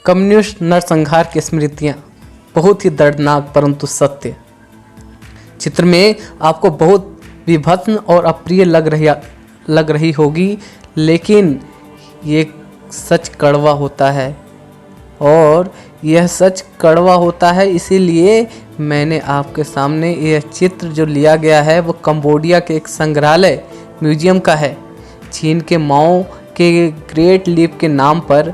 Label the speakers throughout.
Speaker 1: Communist नरसंहार की स्मृतियाँ, बहुत ही दर्दनाक परंतु सत्य। चित्र में आपको बहुत विभत्स और अप्रिय लग रही होगी, लेकिन ये सच कड़वा होता है। और यह सच कड़वा होता है, इसीलिए मैंने आपके सामने यह चित्र जो लिया गया है वो कंबोडिया के एक संग्रहालय म्यूजियम का है। चीन के माओ के ग्रेट लीप के नाम पर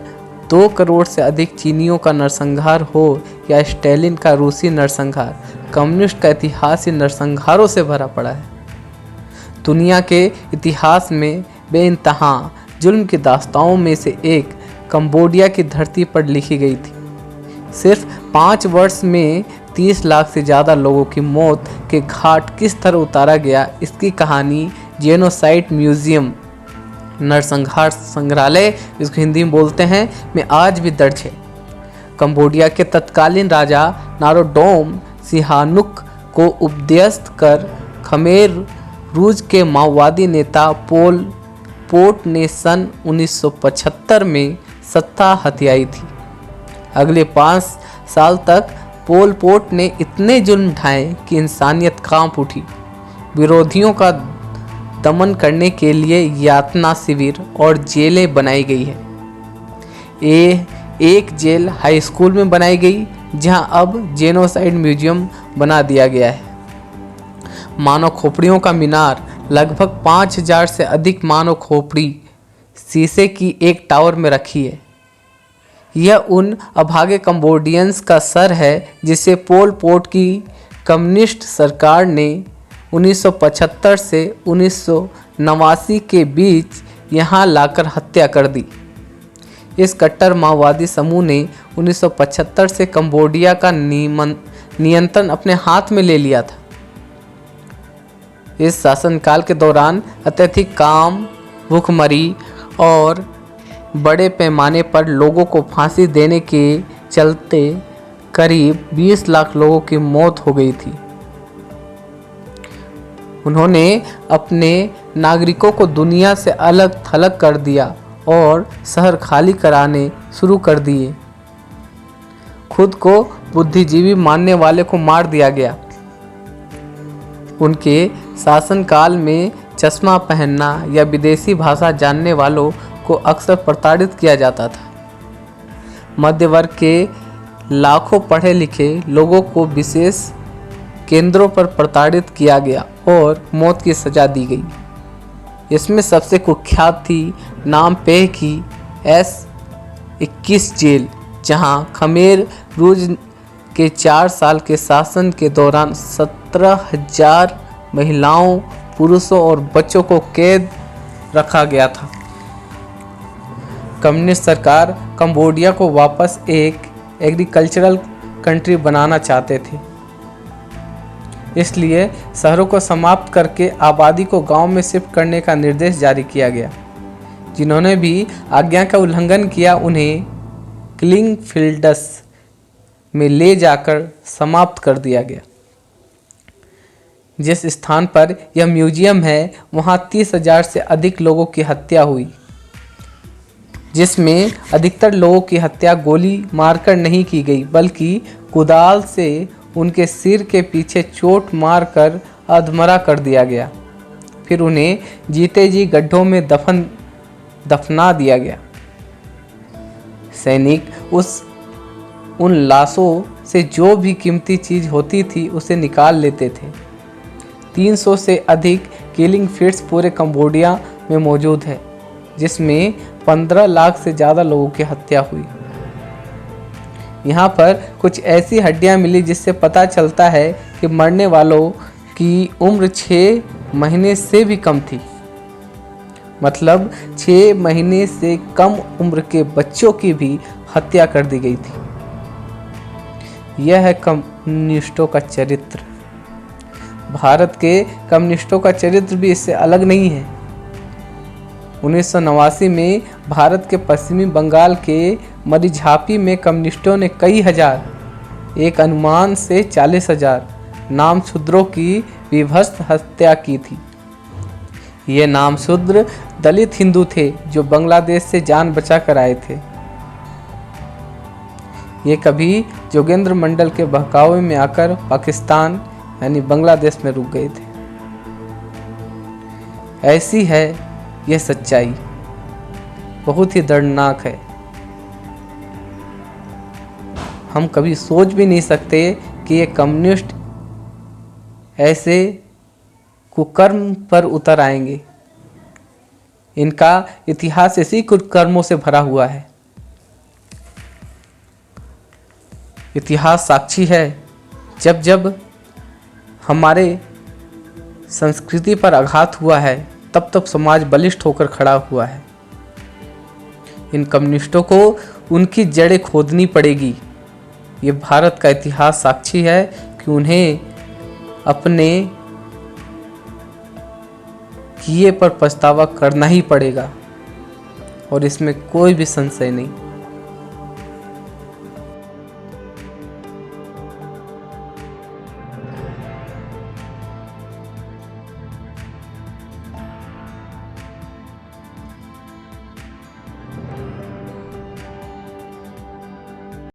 Speaker 1: 2 करोड़ से अधिक चीनियों का नरसंहार हो या स्टालिन का रूसी नरसंहार, कम्युनिस्ट का इतिहास ही नरसंहारों से भरा पड़ा है। दुनिया के इतिहास में बेइंतहा जुल्म की दास्तानों में से एक कंबोडिया की धरती पर लिखी गई थी। सिर्फ 5 वर्ष में 30 लाख से ज़्यादा लोगों की मौत के घाट किस तरह उतारा गया, इसकी कहानी जेनोसाइड म्यूजियम, नरसंहार संग्रहालय इसको हिंदी में बोलते हैं, में आज भी दर्ज है। कंबोडिया के तत्कालीन राजा नोरोडोम सिहानुक को उपदेशत कर खमेर रूज के माओवादी नेता पोल पोट ने सन 1975 में सत्ता हथियाई थी। अगले 5 साल तक पोल पोट ने इतने जुल्म ढाए कि इंसानियत कांप उठी। विरोधियों का दमन करने के लिए यातना शिविर और जेलें बनाई गई है। एक जेल हाई स्कूल में बनाई गई, जहां अब जेनोसाइड म्यूजियम बना दिया गया है। मानव खोपड़ियों का मीनार, लगभग 5000 से अधिक मानव खोपड़ी शीशे की एक टावर में रखी है। यह उन अभागे कंबोडियंस का सर है जिसे पोल पोट की कम्युनिस्ट सरकार ने 1975 से 1989 के बीच यहाँ लाकर हत्या कर दी। इस कट्टर माओवादी समूह ने 1975 से कंबोडिया का नियंत्रण अपने हाथ में ले लिया था। इस शासनकाल के दौरान अत्यधिक काम, भूखमरी और बड़े पैमाने पर लोगों को फांसी देने के चलते करीब 20 लाख लोगों की मौत हो गई थी। उन्होंने अपने नागरिकों को दुनिया से अलग थलग कर दिया और शहर खाली कराने शुरू कर दिए। खुद को बुद्धिजीवी मानने वाले को मार दिया गया। उनके शासनकाल में चश्मा पहनना या विदेशी भाषा जानने वालों को अक्सर प्रताड़ित किया जाता था। मध्य वर्ग के लाखों पढ़े लिखे लोगों को विशेष केंद्रों पर प्रताड़ित किया गया और मौत की सजा दी गई। इसमें सबसे कुख्यात थी नामपेह की S21 जेल, जहां खमेर रूज के 4 साल के शासन के दौरान 17,000 महिलाओं, पुरुषों और बच्चों को कैद रखा गया था। कम्युनिस्ट सरकार कंबोडिया को वापस एक एग्रीकल्चरल कंट्री बनाना चाहते थे, इसलिए शहरों को समाप्त करके आबादी को गांव में शिफ्ट करने का निर्देश जारी किया गया। जिन्होंने भी आज्ञा का उल्लंघन किया उन्हें क्लिंगफील्ड्स में ले जाकर समाप्त कर दिया गया। जिस स्थान पर यह म्यूजियम है वहां 30,000 से अधिक लोगों की हत्या हुई, जिसमें अधिकतर लोगों की हत्या गोली मारकर नहीं की गई, बल्कि कुदाल से उनके सिर के पीछे चोट मारकर अधमरा कर दिया गया। फिर उन्हें जीते जी गड्ढों में दफना दिया गया। सैनिक उन लाशों से जो भी कीमती चीज होती थी उसे निकाल लेते थे। 300 से अधिक किलिंग फील्ड्स पूरे कंबोडिया में मौजूद है, जिसमें 15 लाख से ज़्यादा लोगों की हत्या हुई। यहाँ पर कुछ ऐसी हड्डियाँ मिली जिससे पता चलता है कि मरने वालों की उम्र 6 महीने से भी कम थी। मतलब 6 महीने से कम उम्र के बच्चों की भी हत्या कर दी गई थी। यह है कम्युनिस्टों का चरित्र। भारत के कम्युनिस्टों का चरित्र भी इससे अलग नहीं है। 1989 में भारत के पश्चिमी बंगाल के मरिझापी में कम्युनिस्टों ने कई हजार, एक अनुमान से 40,000 नामशूद्रों की विभत्स हत्या की थी। ये नामशूद्र दलित हिंदू थे जो बांग्लादेश से जान बचा कर आए थे। ये कभी जोगेंद्र मंडल के बहकावे में आकर पाकिस्तान यानी बांग्लादेश में रुक गए थे। ऐसी है यह सच्चाई, बहुत ही दर्दनाक है। हम कभी सोच भी नहीं सकते कि ये कम्युनिस्ट ऐसे कुकर्म पर उतर आएंगे। इनका इतिहास इसी कुकर्मों से भरा हुआ है। इतिहास साक्षी है, जब जब हमारे संस्कृति पर आघात हुआ है तब तब समाज बलिष्ठ होकर खड़ा हुआ है। इन कम्युनिस्टों को उनकी जड़ें खोदनी पड़ेगी। ये भारत का इतिहास साक्षी है कि उन्हें अपने किए पर पछतावा करना ही पड़ेगा और इसमें कोई भी संशय नहीं।